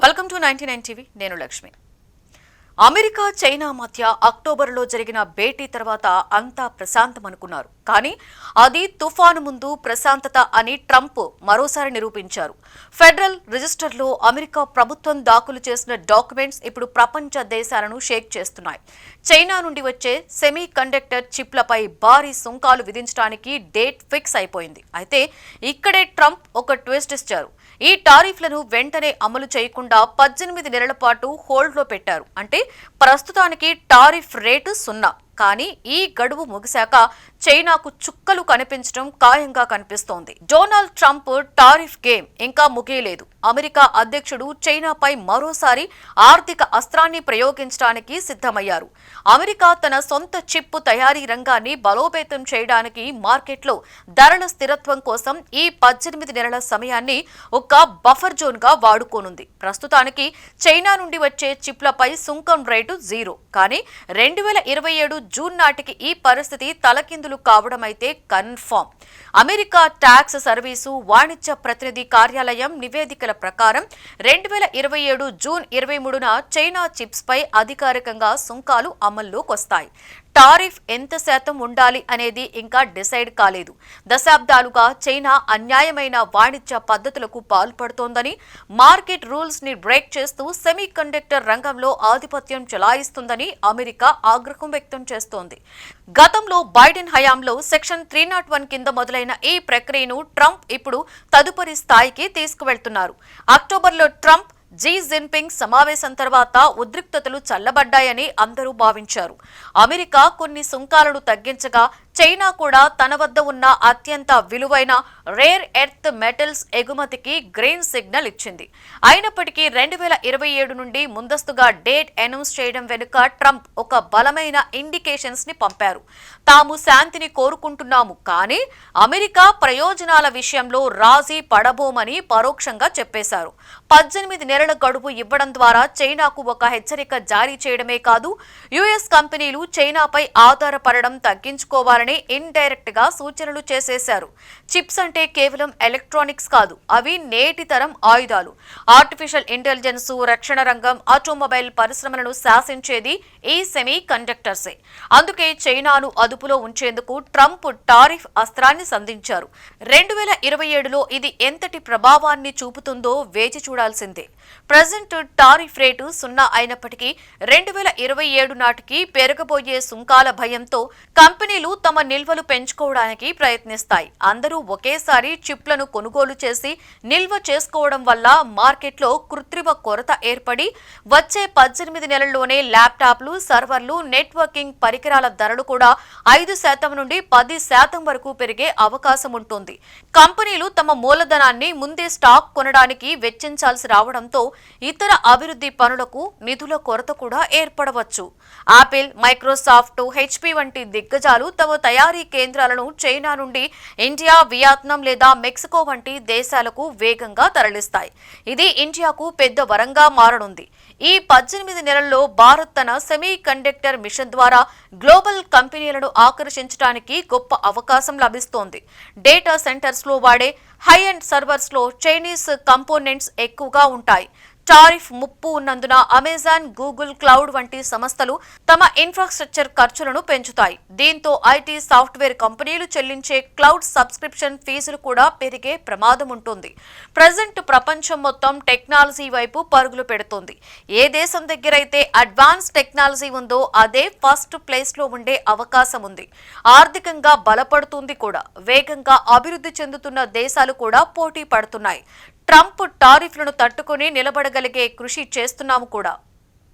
Welcome to 99 TV. నేను Lakshmi. America China మధ్య అక్టోబర్లో జరిగిన భేటీ తర్వాత అంతా ప్రశాంతం అనుకున్నారు. కానీ అది తుఫాను ముందు ప్రశాంతత అని ట్రంప్ మరోసారి నిరూపించారు. ఫెడరల్ రిజిస్టర్లో అమెరికా ప్రభుత్వం దాఖలు చేసిన డాక్యుమెంట్స్ ఇప్పుడు ప్రపంచ దేశాలను షేక్ చేస్తున్నాయి. చైనా నుండి వచ్చే సెమీ కండక్టర్ చిప్లపై భారీ సుంకాలు విధించడానికి డేట్ ఫిక్స్ అయిపోయింది. అయితే ఇక్కడే ట్రంప్ ఒక ట్విస్ట్ ఇచ్చారు. ఈ టారిఫ్లను వెంటనే అమలు చేయకుండా 18 నెలల పాటు హోల్డ్లో పెట్టారు. అంటే ప్రస్తుతానికి టారిఫ్ రేటు 0. కానీ ఈ గడువు ముగిశాక చైనాకు చుక్కలు కనిపించడం ఖాయంగా కనిపిస్తోంది. డొనాల్డ్ ట్రంప్ టారిఫ్ గేమ్ ఇంకా ముగియలేదు. అమెరికా అధ్యక్షుడు చైనాపై మరోసారి ఆర్థిక అస్త్రాన్ని ప్రయోగించడానికి సిద్ధమయ్యారు. అమెరికా తన సొంత చిప్ తయారీ రంగాన్ని బలోపేతం చేయడానికి మార్కెట్లో ధరల స్థిరత్వం కోసం ఈ 18 నెలల సమయాన్ని ఒక బఫర్ జోన్ గా వాడుకోనుంది. ప్రస్తుతానికి చైనా నుండి వచ్చే చిప్లపై సుంకం రేటు 0. కానీ 2027 జూన్ నాటికి ఈ పరిస్థితి తలకిందులు కావడం అయితే కన్ఫర్మ్. అమెరికా ట్యాక్స్ సర్వీసు వాణిజ్య ప్రతినిధి కార్యాలయం నివేదికల ప్రకారం 2027 జూన్ 23న చైనా చిప్స్ పై అధికారికంగా సుంకాలు అమల్లోకి వస్తాయి. టారిఫ్ ఎంత శాతం ఉండాలి అనేది ఇంకా డిసైడ్ కాలేదు. దశాబ్దాలుగా చైనా అన్యాయమైన వాణిజ్య పద్ధతులకు పాల్పడుతోందని, మార్కెట్ రూల్స్ ని బ్రేక్ చేస్తూ సెమీ కండక్టర్ రంగంలో ఆధిపత్యం చెలాయిస్తుందని అమెరికా ఆగ్రహం వ్యక్తం చేస్తోంది. గతంలో బైడెన్ హయాంలో సెక్షన్ 301 కింద మొదలైన ఈ ప్రక్రియను ట్రంప్ ఇప్పుడు తదుపరి స్థాయికి తీసుకువెళ్తున్నారు. అక్టోబర్లో ట్రంప్ జీ జిన్పింగ్ సమావేశం తర్వాత ఉద్రిక్తతలు చల్లబడ్డాయని అందరూ భావించారు. అమెరికా కొన్ని సుంకాలను తగ్గించగా చైనా కూడా తన వద్ద ఉన్న అత్యంత విలువైన రేర్ ఎర్త్ మెటల్స్ ఎగుమతికి గ్రీన్ సిగ్నల్ ఇచ్చింది. అయినప్పటికీ 2027 నుండి ముందస్తుగా డేట్ అనౌన్స్ చేయడం వెనుక ట్రంప్ ఒక బలమైన ఇండికేషన్స్ ని పంపారు. తాము శాంతిని కోరుకుంటున్నాము, కానీ అమెరికా ప్రయోజనాల విషయంలో రాజీ పడబోమని పరోక్షంగా చెప్పేశారు. 18 నెలల గడువు ఇవ్వడం ద్వారా చైనాకు ఒక హెచ్చరిక జారీ చేయడమే కాదు, యుఎస్ కంపెనీలు చైనాపై ఆధారపడడం తగ్గించుకోవాలని ఇండైరెక్ట్ గా సూచనలు చేసేశారు. చిప్స్ అంటే కేవలం ఎలక్ట్రానిక్స్ కాదు, అవి నేటి తరం ఆయుధాలు. ఆర్టిఫిషియల్ ఇంటెలిజెన్స్, రక్షణ రంగం, ఆటోమొబైల్ పరిశ్రమలను శాసించేది ఈ సెమీ కండక్టర్సే. అందుకే చైనాను అదుపులో ఉంచేందుకు ట్రంప్ టారిఫ్ అస్త్రాన్ని సంధించారు. 2027లో ఇది ఎంతటి ప్రభావాన్ని చూపుతుందో వేచి చూడాల్సిందే. ప్రజెంట్ టారిఫ్ రేటు 0 అయినప్పటికీ 2027 నాటికి పెరగబోయే సుంకాల భయంతో కంపెనీలు తమ నిల్వలు పెంచుకోవడానికి ప్రయత్నిస్తాయి. అందరూ ఒకేసారి చిప్లను కొనుగోలు చేసి నిల్వ చేసుకోవడం వల్ల మార్కెట్లో కృత్రిమ కొరత ఏర్పడి వచ్చే 18 నెలల్లోనే ల్యాప్టాప్లు, సర్వర్లు, నెట్వర్కింగ్ పరికరాల ధరలు కూడా 5% నుండి 10% వరకు పెరిగే అవకాశం ఉంటుంది. కంపెనీలు తమ మూలధనాన్ని ముందే స్టాక్ కొనడానికి వెచ్చించాల్సి రావడంతో ఇతర అభివృద్ధి పనులకు నిధుల కొరత కూడా ఏర్పడవచ్చు. ఆపిల్, మైక్రోసాఫ్ట్, హెచ్పి వంటి దిగ్గజాలు తమ తయారీ కేంద్రాలను చైనా నుండి ఇండియా, వియత్నాం లేదా మెక్సికో వంటి దేశాలకు వేగంగా తరలిస్తాయి. ఇది ఇండియాకు పెద్ద వరంగా మారనుంది. ఈ 18 నెలల్లో భారత్ తన సెమీ కండక్టర్ మిషన్ ద్వారా గ్లోబల్ కంపెనీలను ఆకర్షించడానికి గొప్ప అవకాశం లభిస్తోంది. డేటా సెంటర్స్ లో వాడే హై అండ్ సర్వర్స్ లో చైనీస్ కంపోనెంట్స్ ఎక్కువగా ఉంటాయి. టారిఫ్ ముప్పు ఉన్నందున అమెజాన్, గూగుల్ క్లౌడ్ వంటి సంస్థలు తమ ఇన్ఫ్రాస్ట్రక్చర్ ఖర్చులను పెంచుతాయి. దీంతో ఐటీ సాఫ్ట్వేర్ కంపెనీలు చెల్లించే క్లౌడ్ సబ్స్క్రిప్షన్ ఫీజులు కూడా పెరిగే ప్రమాదం ఉంటుంది. ప్రజెంట్ ప్రపంచం మొత్తం టెక్నాలజీ వైపు పరుగులు పెడుతోంది. ఏ దేశం దగ్గరైతే అడ్వాన్స్ టెక్నాలజీ ఉందో అదే ఫస్ట్ ప్లేస్ లో ఉండే అవకాశం ఉంది. ఆర్థికంగా బలపడుతుంది కూడా. వేగంగా అభివృద్ధి చెందుతున్న దేశాలు కూడా పోటీ పడుతున్నాయి. ట్రంప్ టారిఫ్లను తట్టుకుని నిలబడగలిగే కృషి చేస్తున్నాము కూడా.